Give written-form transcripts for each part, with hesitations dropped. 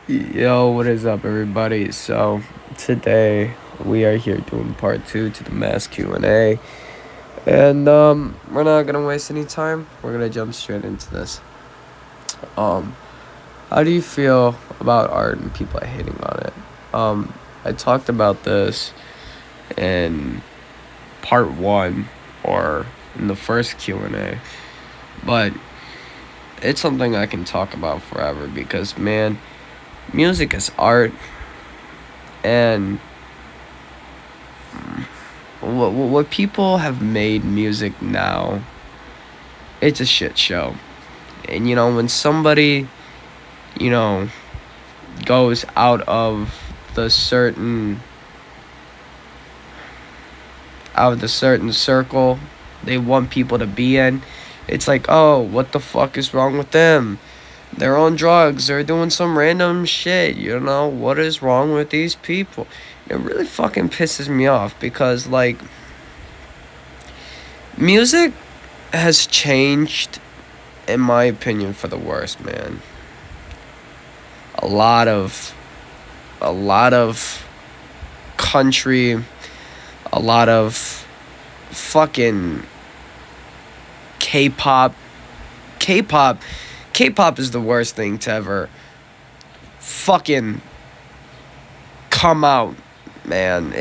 Yo, what is up, everybody? So today we are here doing part two to the mass Q&A, and we're not gonna waste any time. We're gonna jump straight into this. Um, how do you feel about art and people hating on it? I talked about this in part one or in the first Q&A, but it's something I can talk about forever because man, music is art and what people have made music now, it's a shit show. And when somebody, you know, goes out of the certain circle they want people to be in, it's like, oh, what the fuck is wrong with them? They're on drugs, they're doing some random shit, what is wrong with these people? It really fucking pisses me off because like music has changed, in my opinion, for the worst, man. A lot of country, a lot of fucking K-pop. K-pop, K-pop is the worst thing to ever fucking come out, man.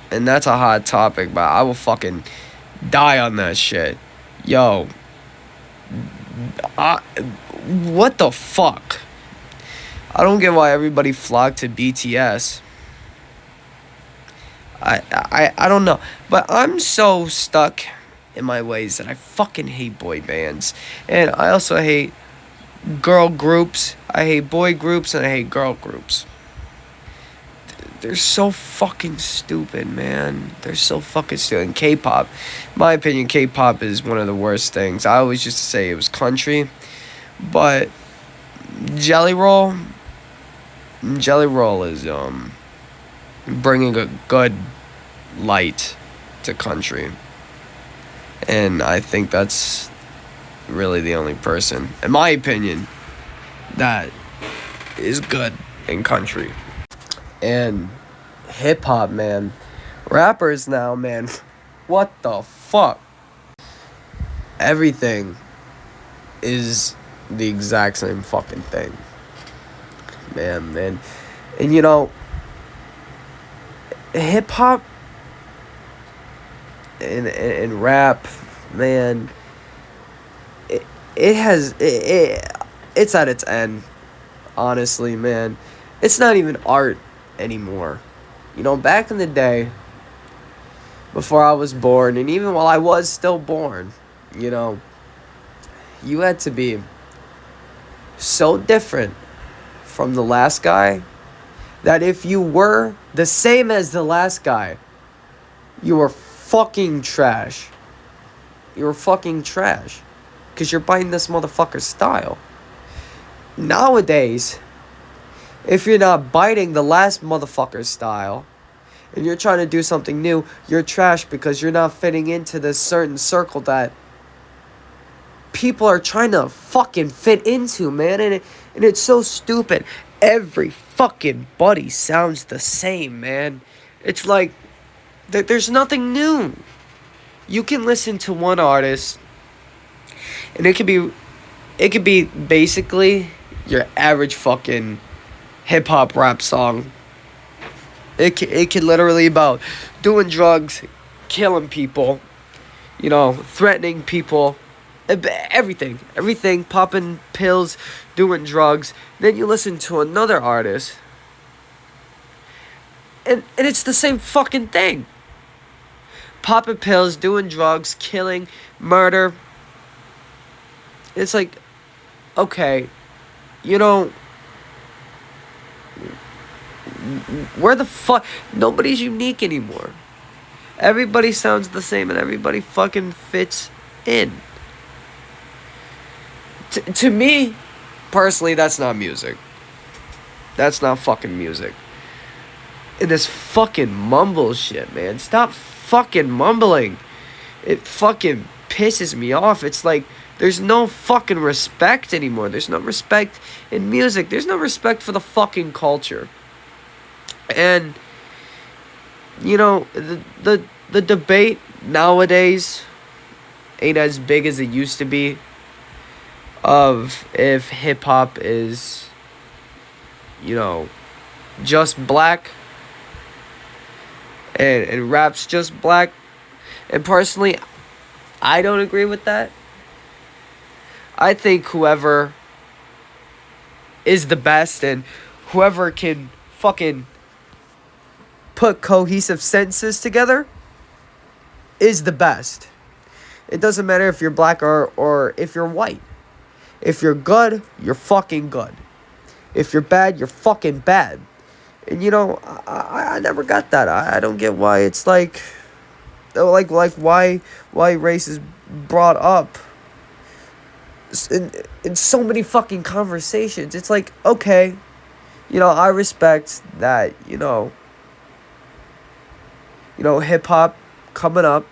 And that's a hot topic, but I will fucking die on that shit. Yo, what the fuck? I don't get why everybody flocked to BTS. I don't know. But I'm so stuck in my ways that I fucking hate boy bands. And I also hate girl groups. I hate boy groups and I hate girl groups. They're so fucking stupid, man. They're so fucking stupid. And K-pop, in my opinion, K-pop is one of the worst things. I always used to say it was country. But Jelly Roll is bringing a good light to country, and I think that's really the only person, in my opinion, that is good in country. And hip hop, man, rappers now, man, what the fuck? Everything is the exact same fucking thing, man. And hip hop and rap, man, it's at its end, honestly, man. It's not even art anymore. Back in the day, before I was born, and even while I was still born, you had to be so different from the last guy that if you were the same as the last guy, you were fucking trash. You were fucking trash. Because you're biting this motherfucker's style. Nowadays, if you're not biting the last motherfucker's style, and you're trying to do something new, you're trash because you're not fitting into this certain circle that people are trying to fucking fit into, man. And it's so stupid. Every fucking buddy sounds the same, man. It's like there's nothing new. You can listen to one artist, and it could be basically your average fucking hip hop rap song. It could literally about doing drugs, killing people, threatening people, everything, popping pills, doing drugs. Then you listen to another artist, and it's the same fucking thing. Popping pills, doing drugs, killing, murder. It's like, okay, where the fuck? Nobody's unique anymore. Everybody sounds the same and everybody fucking fits in. To me, personally, that's not music. That's not fucking music. And this fucking mumble shit, man. Stop fucking mumbling. It fucking pisses me off. It's like There's no fucking respect anymore. There's no respect in music. There's no respect for the fucking culture. And you know, the debate nowadays ain't as big as it used to be of if hip hop is, you know, just black and rap's just black. And personally, I don't agree with that. I think whoever is the best and whoever can fucking put cohesive sentences together is the best. It doesn't matter if you're black or if you're white. If you're good, you're fucking good. If you're bad, you're fucking bad. And you know, I never got that. I don't get why it's like why race is brought up in so many fucking conversations. It's like, okay, you know, I respect that, you know, hip hop coming up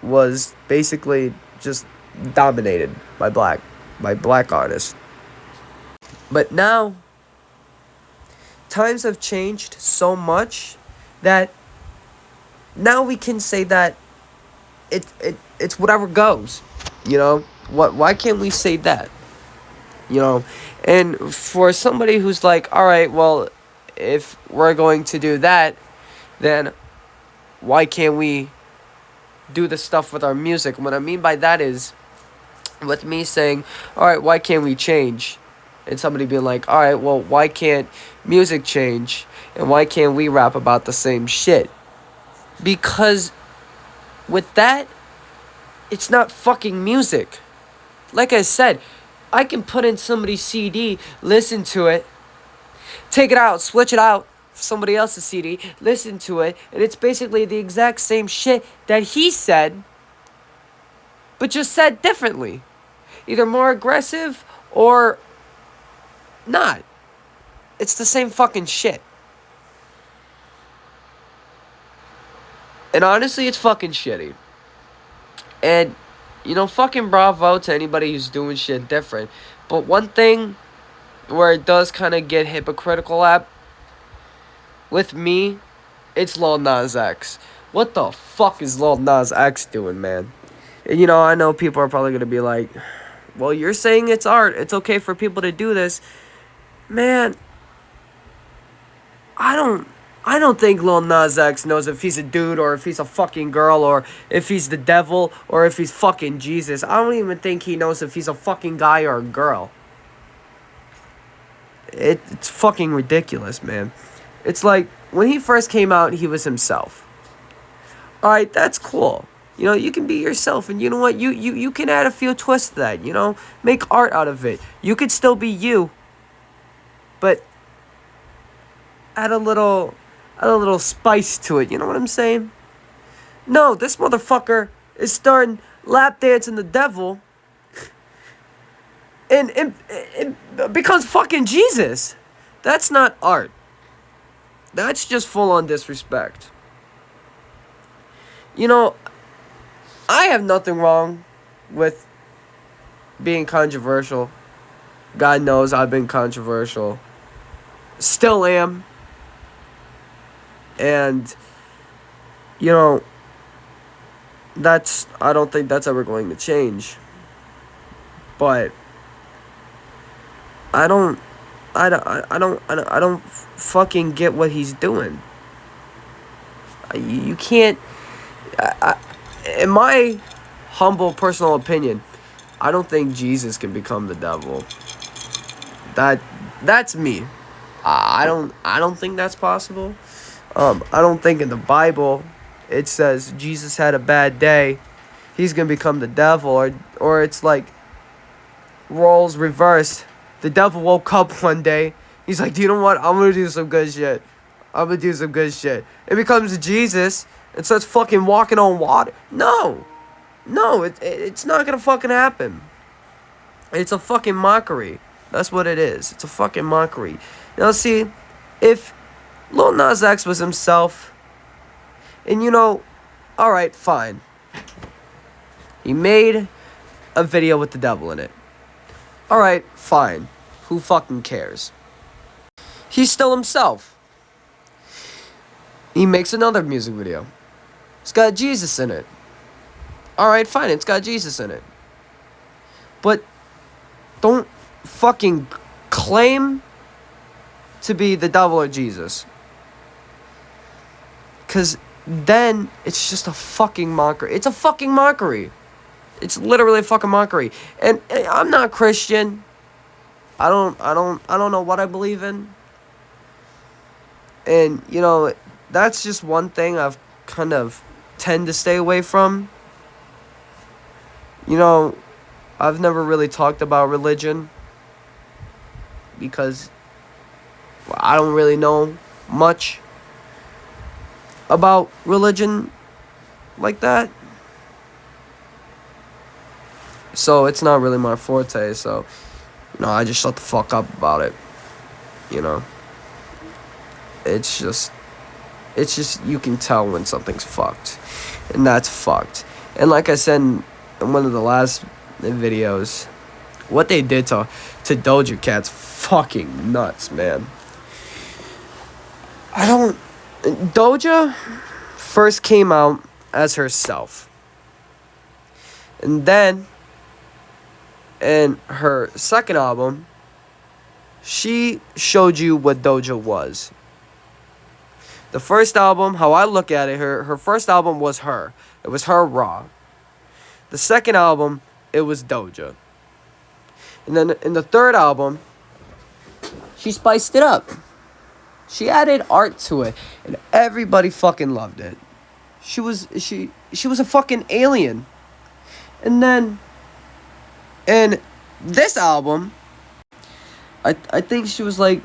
was basically just dominated by black artists. But now times have changed so much that now we can say that it's whatever goes. You know, why can't we say that? You know, and for somebody who's like, all right, well, if we're going to do that, then why can't we do the stuff with our music? What I mean by that is, with me saying, all right, why can't we change? And somebody being like, all right, well, why can't music change? And why can't we rap about the same shit? Because with that, it's not fucking music. Like I said, I can put in somebody's CD, listen to it, take it out, switch it out for somebody else's CD, listen to it, and it's basically the exact same shit that he said, but just said differently. Either more aggressive or not. It's the same fucking shit. And honestly, it's fucking shitty. And, you know, fucking bravo to anybody who's doing shit different. But one thing where it does kind of get hypocritical at, with me, it's Lil Nas X. What the fuck is Lil Nas X doing, man? And, you know, I know people are probably going to be like, well, you're saying it's art. It's okay for people to do this. Man, I don't think Lil Nas X knows if he's a dude or if he's a fucking girl or if he's the devil or if he's fucking Jesus. I don't even think he knows if he's a fucking guy or a girl. It's fucking ridiculous, man. It's like, when he first came out, he was himself. Alright, that's cool. You know, you can be yourself, and you know what? You can add a few twists to that, you know? Make art out of it. You could still be you, but add a little spice to it, you know what I'm saying? No, this motherfucker is starting lap dancing the devil and becomes fucking Jesus. That's not art. That's just full-on disrespect. You know, I have nothing wrong with being controversial. God knows I've been controversial. Still am. And, you know, I don't think that's ever going to change. But I don't fucking get what he's doing. You can't. In my humble personal opinion, I don't think Jesus can become the devil. That's me. I don't think that's possible. I don't think in the Bible it says Jesus had a bad day, he's gonna become the devil, or it's like roles reversed. The devil woke up one day. He's like, you know what? I'm gonna do some good shit. It becomes Jesus and starts fucking walking on water. No, it's not gonna fucking happen. It's a fucking mockery. That's what it is. It's a fucking mockery. Now, see, if Lil Nas X was himself, and you know, alright, fine. He made a video with the devil in it. Alright, fine. Who fucking cares? He's still himself. He makes another music video. It's got Jesus in it. Alright, fine, it's got Jesus in it. But don't fucking claim to be the devil or Jesus. Because then it's just a fucking mockery. It's a fucking mockery. It's literally a fucking mockery. And I'm not Christian. I don't know what I believe in. And, you know, that's just one thing I've kind of tend to stay away from. You know, I've never really talked about religion because I don't really know much about religion like that. So it's not really my forte, so, you know, I just shut the fuck up about it, you know. It's just, you can tell when something's fucked, and that's fucked. And like I said in one of the last videos, what they did to Doja Cat's fucking nuts, man. Doja first came out as herself. And then, in her second album, she showed you what Doja was. The first album, how I look at it, her first album was her. It was her raw. The second album, it was Doja. And then in the third album, she spiced it up. She added art to it, and everybody fucking loved it. She was a fucking alien. And then in this album, I think she was like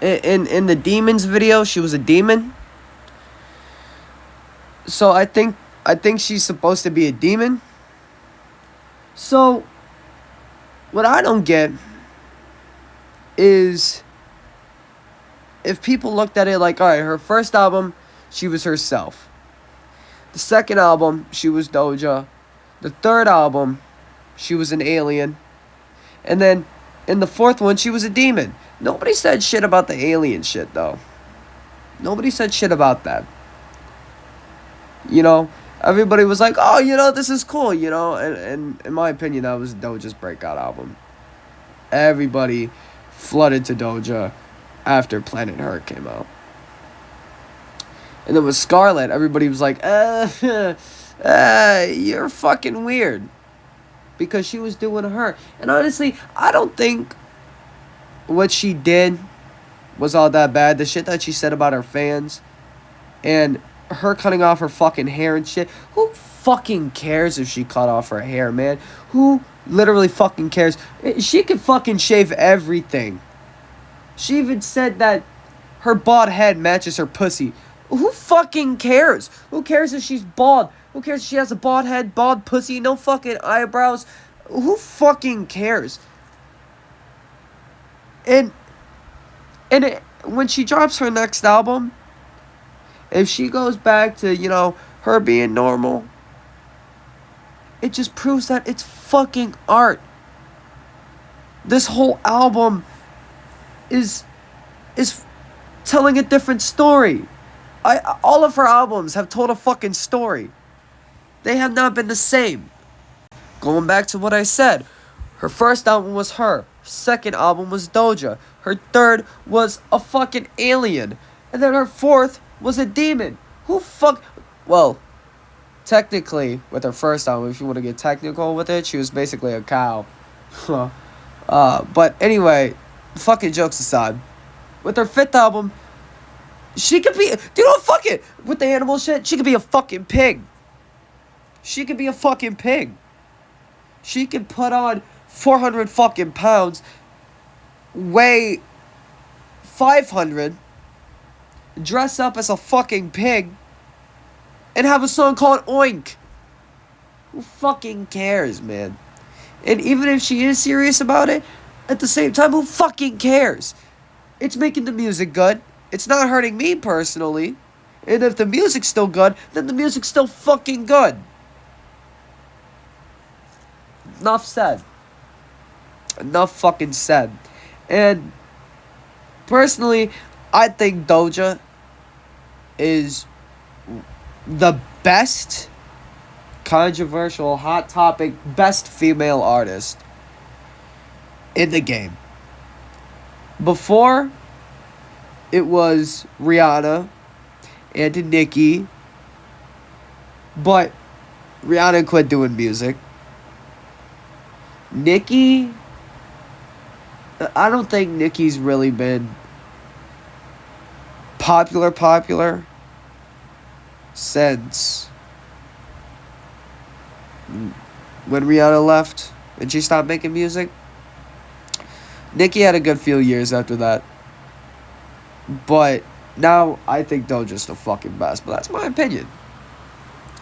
in the Demons video, she was a demon. So I think she's supposed to be a demon. So what I don't get is if people looked at it like, all right, her first album, she was herself. The second album, she was Doja. The third album, she was an alien. And then in the fourth one, she was a demon. Nobody said shit about the alien shit, though. Nobody said shit about that. You know, everybody was like, oh, you know, this is cool, you know. And in my opinion, that was Doja's breakout album. Everybody flooded to Doja after Planet Her came out. And then with Scarlett, everybody was like, you're fucking weird. Because she was doing her. And honestly, I don't think what she did was all that bad. The shit that she said about her fans and her cutting off her fucking hair and shit. Who fucking cares if she cut off her hair, man? Who literally fucking cares? She could fucking shave everything. She even said that her bald head matches her pussy. Who fucking cares? Who cares if she's bald? Who cares if she has a bald head, bald pussy, no fucking eyebrows? Who fucking cares? And when she drops her next album, if she goes back to, you know, her being normal, it just proves that it's fucking art. This whole album is telling a different story. All of her albums have told a fucking story. They have not been the same. Going back to what I said, her first album was her. Second album was Doja. Her third was a fucking alien. And then her fourth was a demon. Well, technically, with her first album, if you want to get technical with it, she was basically a cow. But anyway, fucking jokes aside, with her fifth album, she could be, fuck it, with the animal shit, she could be a fucking pig. She could be a fucking pig. She could put on 400 fucking pounds, weigh 500, dress up as a fucking pig, and have a song called Oink. Who fucking cares, man? And even if she is serious about it, at the same time, who fucking cares? It's making the music good. It's not hurting me personally. And if the music's still good, then the music's still fucking good. enough said. Enough fucking said. And personally, I think Doja is the best controversial, hot topic, best female artist in the game. Before, it was Rihanna and Nicki, but Rihanna quit doing music. Nicki, I don't think Nicki's really been popular since when Rihanna left and she stopped making music. Nicki had a good few years after that. But now I think Doja's the fucking best. But that's my opinion.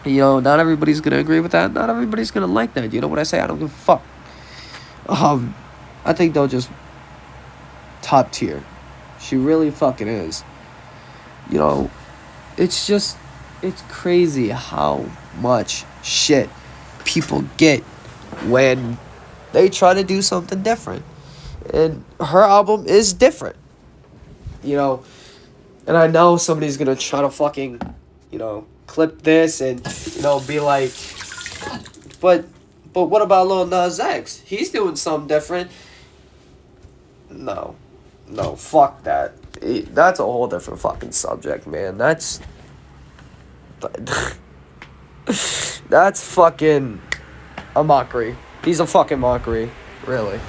You know, not everybody's gonna agree with that. Not everybody's gonna like that. You know what I say? I don't give a fuck. I think Doja's top tier. She really fucking is. You know, it's crazy how much shit people get when they try to do something different. And her album is different. You know, and I know somebody's gonna try to fucking, you know, clip this and, you know, be like, but what about Lil Nas X? He's doing something different. No, fuck that. That's a whole different fucking subject, man. That's fucking a mockery. He's a fucking mockery, really.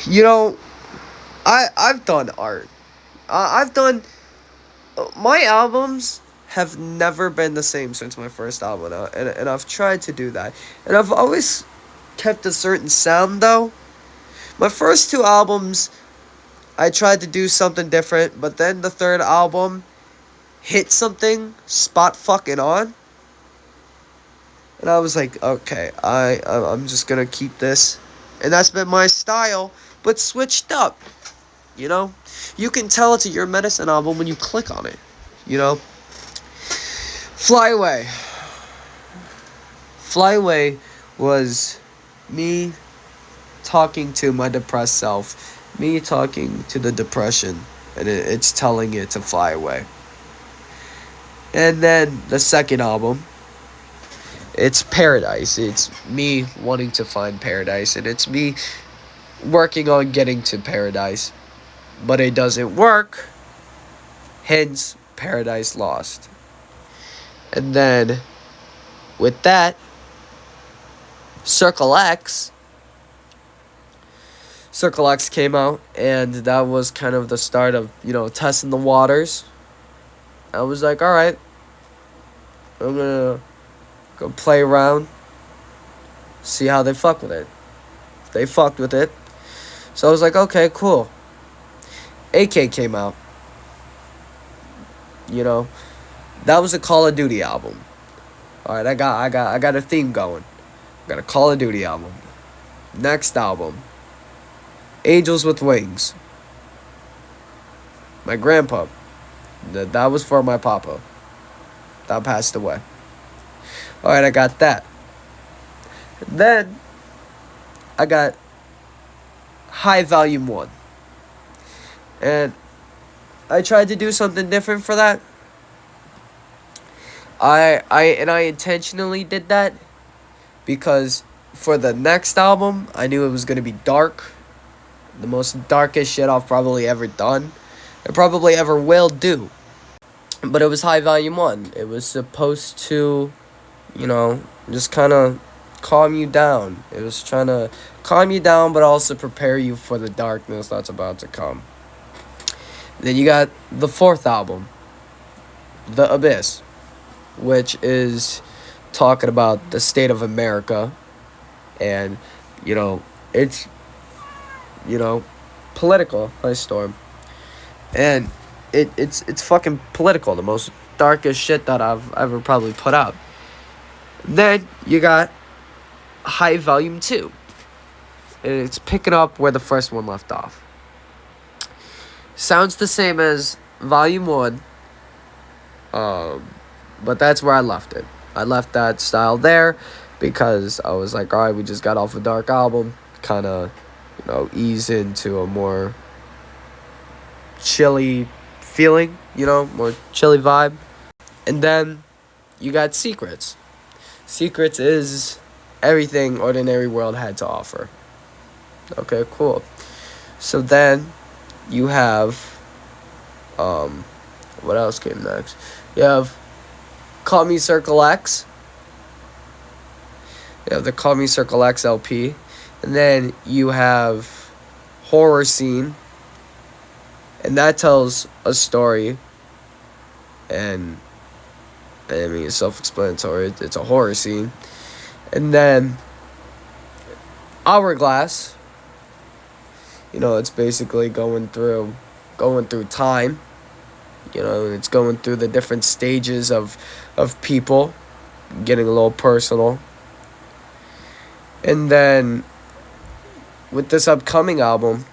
You know, I've done art. I've done... My albums have never been the same since my first album out, and I've tried to do that. And I've always kept a certain sound, though. My first two albums, I tried to do something different, but then the third album hit something spot fucking on. And I was like, okay, I'm just gonna keep this. And that's been my style, but switched up. You know? You can tell it's a Your Medicine album when you click on it. You know? Fly Away. Fly Away was me talking to my depressed self. Me talking to the depression. And it's telling it to fly away. And then the second album, it's Paradise. It's me wanting to find paradise. And it's me working on getting to paradise. But it doesn't work. Hence, Paradise Lost. And then, with that, Circle X came out. And that was kind of the start of, you know, testing the waters. I was like, alright. I'm gonna go play around. See how they fuck with it. They fucked with it. So I was like, okay, cool. AK came out. You know, that was a Call of Duty album. Alright, I got a theme going. I got a Call of Duty album. Next album, Angels with Wings. My grandpa. That was for my papa. That passed away. Alright, I got that. Then, I got High Volume 1. And I tried to do something different for that. I intentionally did that because for the next album, I knew it was going to be dark. The most darkest shit I've probably ever done. And probably ever will do. But it was High Volume 1. It was supposed to, you know, just kind of calm you down. It was trying to calm you down, but also prepare you for the darkness that's about to come. Then you got the fourth album, The Abyss, which is talking about the state of America. And, you know, it's, you know, political. Nice Storm. And it's fucking political. The most darkest shit that I've ever probably put out. Then you got High Volume 2. And it's picking up where the first one left off. Sounds the same as Volume 1. But that's where I left it. I left that style there because I was like, all right, we just got off a dark album, kind of, ease into a more chilly feeling, more chilly vibe. And then you got Secrets. Secrets is everything Ordinary World had to offer. Okay, cool. So then you have, what else came next? You have Call Me Circle X. You have the Call Me Circle X LP. And then you have Horror Scene. And that tells a story. And I mean, it's self-explanatory. It's a horror scene. And then Hourglass. It's basically going through time. It's going through the different stages of people, getting a little personal. And then with this upcoming album,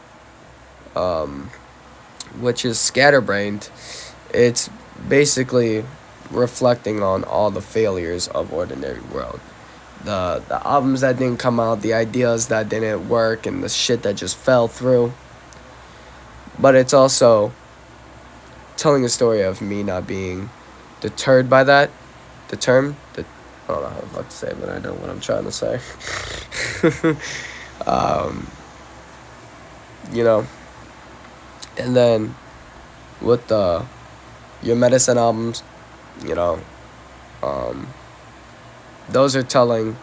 which is Scatterbrained, it's basically reflecting on all the failures of Ordinary World. The albums that didn't come out, the ideas that didn't work, and the shit that just fell through. But it's also telling a story of me not being deterred by that. I don't know how the fuck to say it, but I know what I'm trying to say. And then with your Medicine albums, those are telling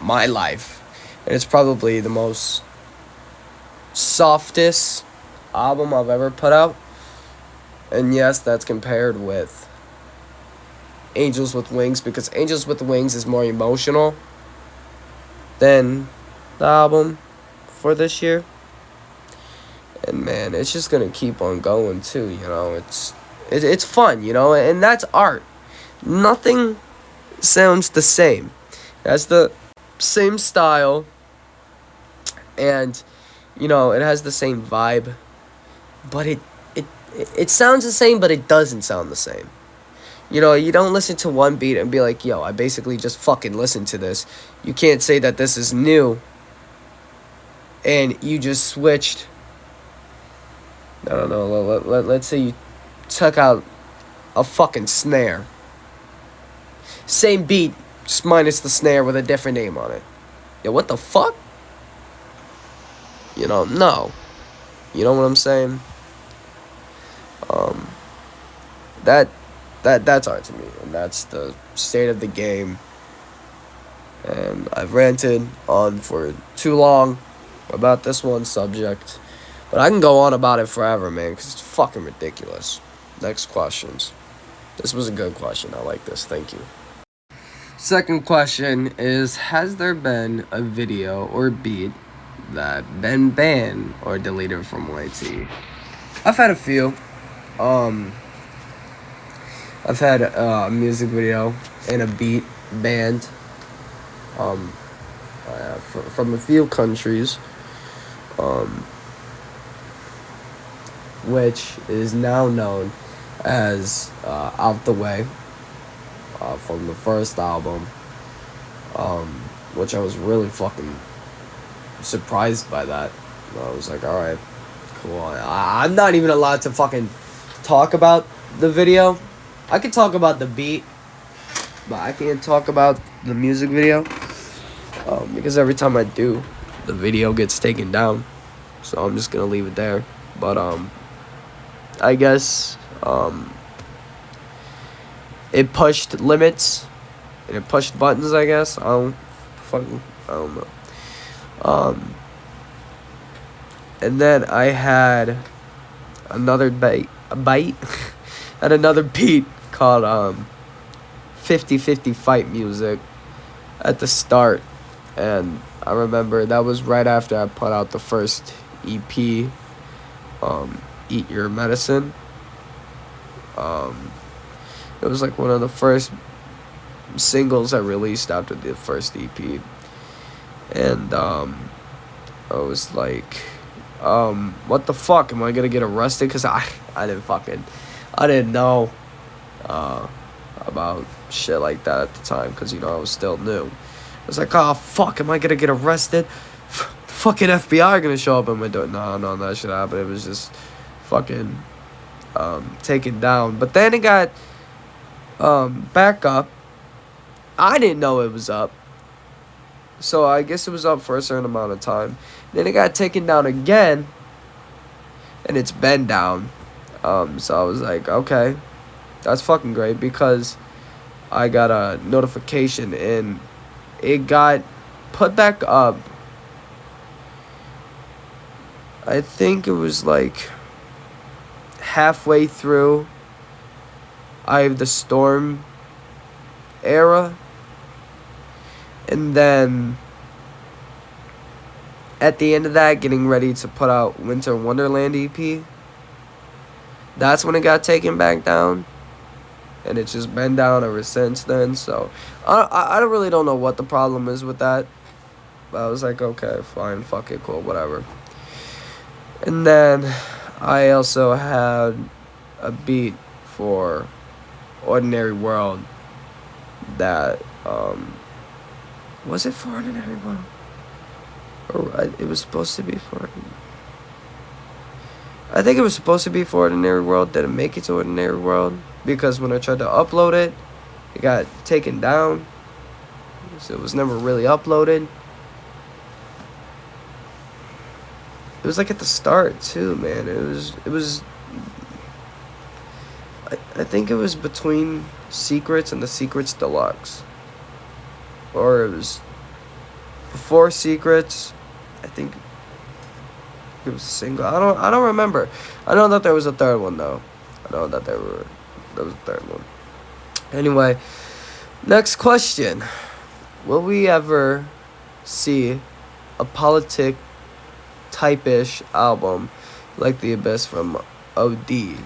my life. And it's probably the most softest album I've ever put out. And yes, that's compared with Angels with Wings, because Angels with Wings is more emotional than the album for this year. And man, it's just gonna keep on going too, it's fun, and that's art. Nothing sounds the same. It has the same style, and it has the same vibe, but it sounds the same, but it doesn't sound the same. You don't listen to one beat and be like, yo, I basically just fucking listened to this. You can't say that this is new and you just switched. I don't know, let's say you took out a fucking snare. Same beat, just minus the snare with a different name on it. Yo, what the fuck? No. You know what I'm saying? That's art to me, and that's the state of the game. And I've ranted on for too long about this one subject, but I can go on about it forever, man, because it's fucking ridiculous. Next questions. This was a good question. I like this. Thank you. Second question is, has there been a video or beat that been banned or deleted from YT? I've had a few. I've had a music video and a beat banned from a few countries, which is now known as Out the Way, from the first album, which I was really fucking surprised by that. I was like, alright, cool. I'm not even allowed to fucking talk about the video. I can talk about the beat, but I can't talk about the music video, because every time I do, the video gets taken down. So I'm just gonna leave it there. But I guess it pushed limits and it pushed buttons, I guess. I don't know. And then I had another another beat called 50-50 Fight Music at the start. And I remember that was right after I put out the first EP, Eat Your Medicine. It was like one of the first singles I released after the first EP. And I was like, what the fuck? Am I gonna get arrested? Because I didn't know. I about shit like that at the time, because, you know, I was still new. I was like, oh, fuck, am I gonna get arrested? Fucking FBI gonna show up at my door. No, that shit happened. It was just fucking taken down. But then it got back up. I didn't know it was up. So I guess it was up for a certain amount of time. Then it got taken down again. And it's been down. So I was like, okay, that's fucking great, because I got a notification and it got put back up. I think it was like halfway through the storm era. And then at the end of that, getting ready to put out Winter Wonderland EP. That's when it got taken back down. And it's just been down ever since then. So I really don't know what the problem is with that. But I was like, okay, fine, fuck it, cool, whatever. And then I also had a beat for Ordinary World that, was it for Ordinary World? Or it was supposed to be for... I think it was supposed to be for Ordinary World. Didn't make it to Ordinary World, because when I tried to upload it, it got taken down. So it was never really uploaded. It was like at the start too, man. It was I think it was between Secrets and the Secrets Deluxe. Or it was before Secrets. I think it was a single. I don't remember. I know that there was a third one though. I know that there was a third one. Anyway, next question. Will we ever see a politic type-ish album like The Abyss from OD?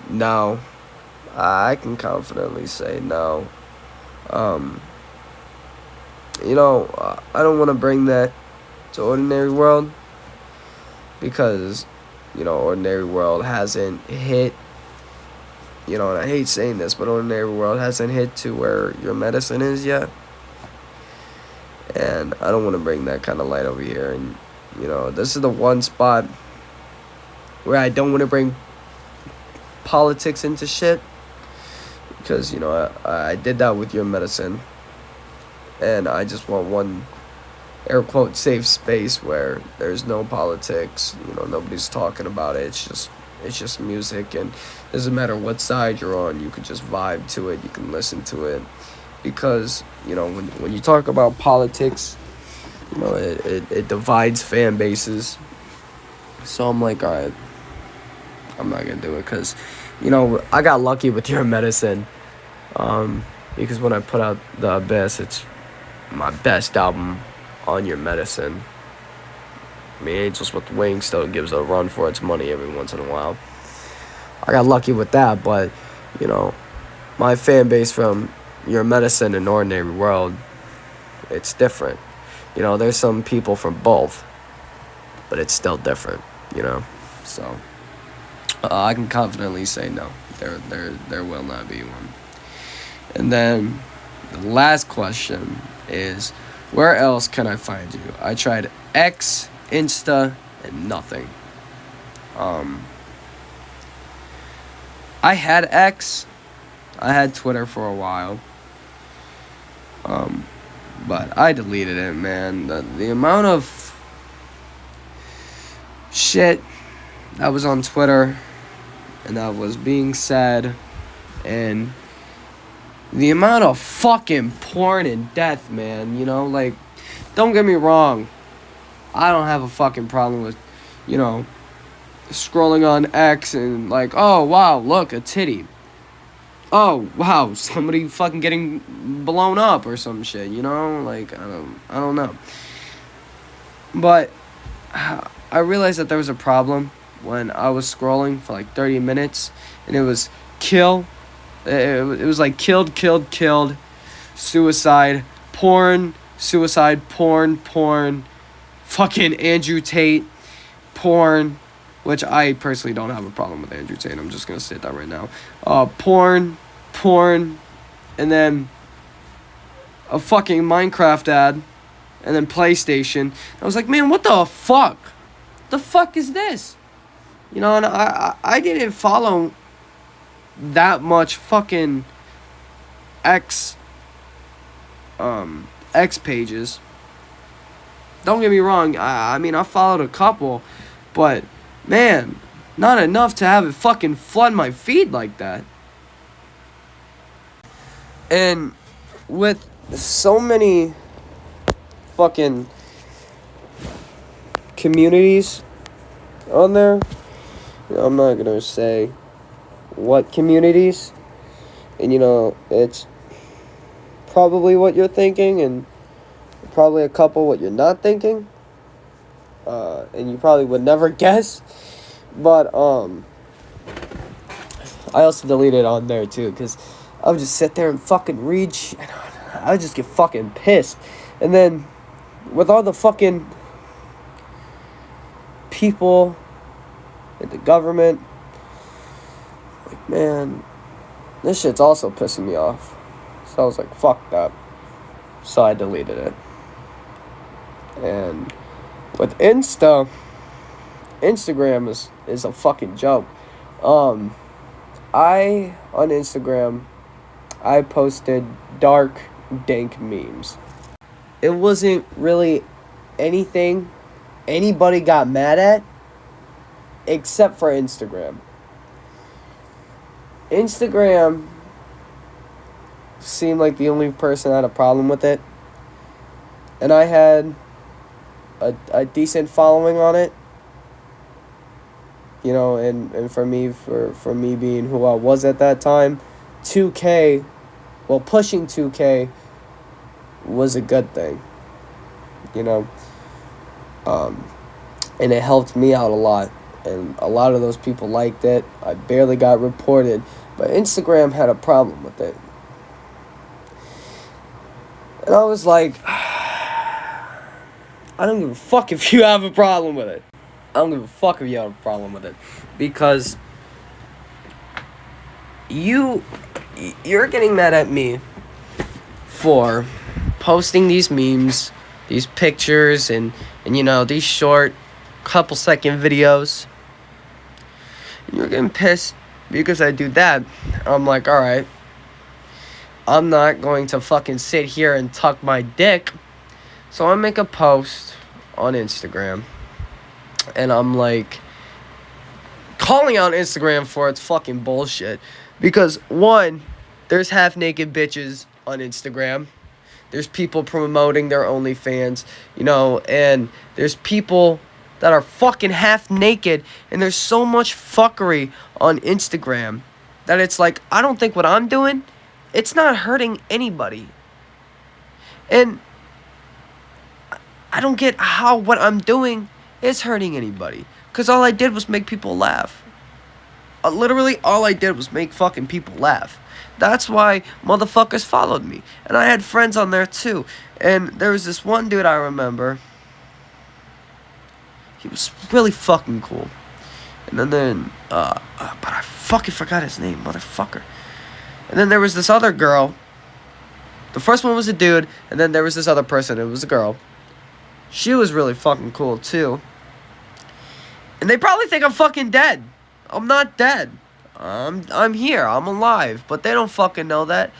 No. I can confidently say no. You know, I don't want to bring that to Ordinary World, because, you know, Ordinary World hasn't hit, you know, and I hate saying this, but Ordinary World hasn't hit to where Your Medicine is yet. And I don't want to bring that kind of light over here. And, you know, this is the one spot where I don't want to bring politics into shit. Because, you know, I did that with Your Medicine. And I just want one, air quote, safe space where there's no politics. You know, nobody's talking about it. It's just music. And it doesn't matter what side you're on. You can just vibe to it. You can listen to it. Because, you know, when you talk about politics, you know, it divides fan bases. So I'm like, all right, I'm not going to do it. Because, you know, I got lucky with Your Medicine. Because when I put out The Abyss, it's my best album on Your Medicine. I mean, Angels with Wings still gives a run for its money every once in a while. I got lucky with that, but, you know, my fan base from Your Medicine and Ordinary World, it's different. You know, there's some people from both, but it's still different, you know. So I can confidently say no. There will not be one. And then the last question is, where else can I find you? I tried X, Insta, and nothing. I had X. I had Twitter for a while. But I deleted it, man. The amount of shit that was on Twitter and that was being said, and the amount of fucking porn and death, man, you know, like, don't get me wrong, I don't have a fucking problem with, you know, scrolling on X and like, oh, wow, look, a titty. Oh, wow, somebody fucking getting blown up or some shit, you know, like, I don't know. But I realized that there was a problem when I was scrolling for like 30 minutes, and it was kill. It was like killed, suicide, porn, fucking Andrew Tate, porn, which I personally don't have a problem with Andrew Tate. I'm just gonna state that right now. Porn, and then a fucking Minecraft ad, and then PlayStation. I was like, man, what the fuck? The fuck is this? You know, and I didn't follow that much fucking X pages. Don't get me wrong, I mean, I followed a couple, but, man, not enough to have it fucking flood my feed like that. And with so many fucking communities on there, I'm not gonna say what communities, and you know, it's probably what you're thinking, and probably a couple what you're not thinking, and you probably would never guess, but I also deleted on there too, because I would just sit there and fucking read shit. I would just get fucking pissed. And then with all the fucking people in the government, like, man, this shit's also pissing me off. So I was like, fuck that. So I deleted it. And with Instagram is a fucking joke. On Instagram, I posted dark, dank memes. It wasn't really anything anybody got mad at, except for Instagram. Instagram seemed like the only person that had a problem with it. And I had a decent following on it. You know, and for me being who I was at that time, 2K, well, pushing 2K was a good thing, you know, and it helped me out a lot, and a lot of those people liked it. I barely got reported, but Instagram had a problem with it, and I was like, I don't give a fuck if you have a problem with it. I don't give a fuck if you have a problem with it, because you're getting mad at me for posting these memes, these pictures, and you know, these short couple second videos. And you're getting pissed because I do that. I'm like, alright, I'm not going to fucking sit here and tuck my dick. So I make a post on Instagram, and I'm like calling out Instagram for its fucking bullshit. Because, one, there's half-naked bitches on Instagram. There's people promoting their OnlyFans, you know, and there's people that are fucking half-naked, and there's so much fuckery on Instagram that it's like, I don't think what I'm doing, it's not hurting anybody. And I don't get how what I'm doing is hurting anybody. Because all I did was make people laugh. Literally, all I did was make fucking people laugh. That's why motherfuckers followed me. And I had friends on there too. And there was this one dude I remember. He was really fucking cool. And then but I fucking forgot his name, motherfucker. And then there was this other girl. The first one was a dude, and then there was this other person. It was a girl. She was really fucking cool too. And they probably think I'm fucking dead. I'm not dead. I'm here. I'm alive. But they don't fucking know that.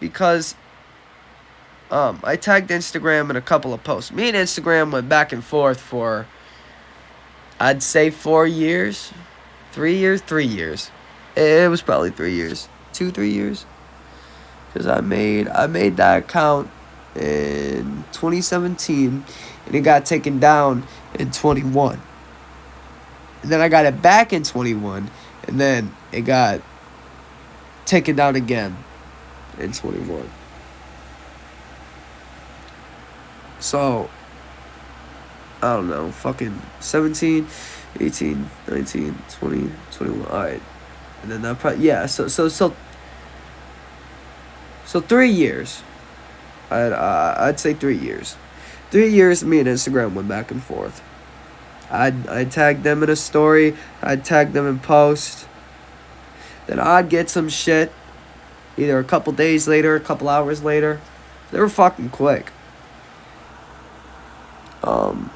Because I tagged Instagram in a couple of posts. Me and Instagram went back and forth for, I'd say 4 years. 3 years? 3 years. It was probably 3 years. 2-3 years. Because I made that account in 2017. And it got taken down in 21. And then I got it back in 21, and then it got taken down again in 21. So, I don't know, fucking 17, 18, 19, 20, 21, alright. And then that probably, yeah, so 3 years. I'd say 3 years. 3 years, me and Instagram went back and forth. I'd tag them in a story. I'd tag them in post. Then I'd get some shit. Either a couple days later, a couple hours later. They were fucking quick. And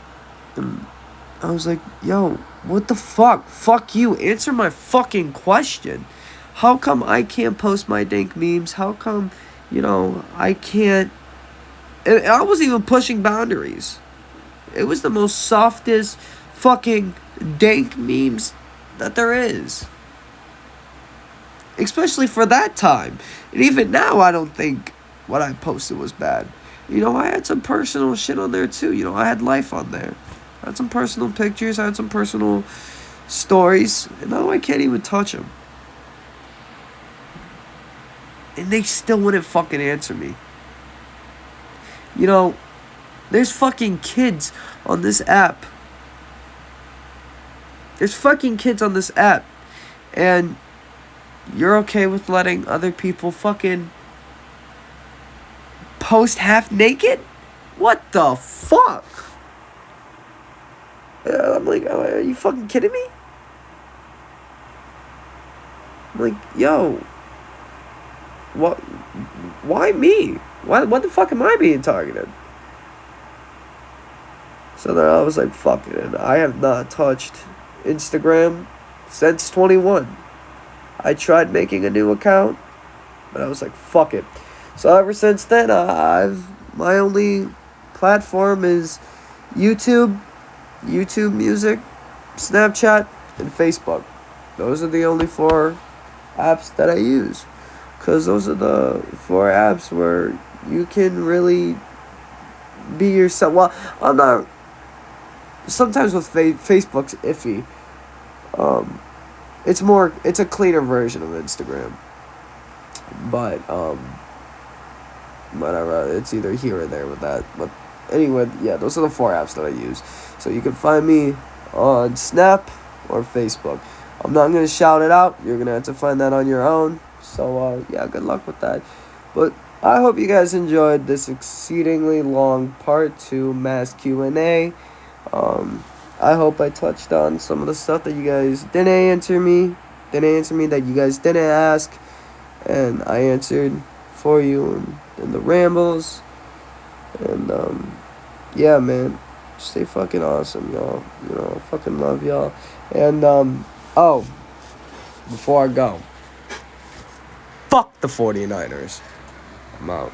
I was like, yo, what the fuck? Fuck you. Answer my fucking question. How come I can't post my dank memes? How come, I can't... And I wasn't even pushing boundaries. It was the most softest fucking dank memes that there is. Especially for that time. And even now, I don't think what I posted was bad. I had some personal shit on there too. I had life on there. I had some personal pictures. I had some personal stories. And now I can't even touch them. And they still wouldn't fucking answer me. There's fucking kids on this app. And you're okay with letting other people fucking post half naked? What the fuck? I'm like, are you fucking kidding me? I'm like, yo, what? Why me? What the fuck am I being targeted? So then I was like, fuck it. And I have not touched Instagram since 21. I tried making a new account, but I was like, fuck it. So ever since then, my only platform is YouTube Music, Snapchat, and Facebook. Those are the only 4 apps that I use. Because those are the 4 apps where you can really be yourself. Well, I'm not... Sometimes with Facebook's iffy. It's a cleaner version of Instagram. But, whatever. It's either here or there with that. But anyway, yeah, those are the 4 apps that I use. So you can find me on Snap or Facebook. I'm not going to shout it out. You're going to have to find that on your own. So, yeah, good luck with that. But I hope you guys enjoyed this exceedingly long part 2 mass Q&A. I hope I touched on some of the stuff that you guys didn't answer me that you guys didn't ask, and I answered for you in the rambles. And yeah, man, stay fucking awesome, y'all. I fucking love y'all. And before I go, fuck the 49ers. I'm out.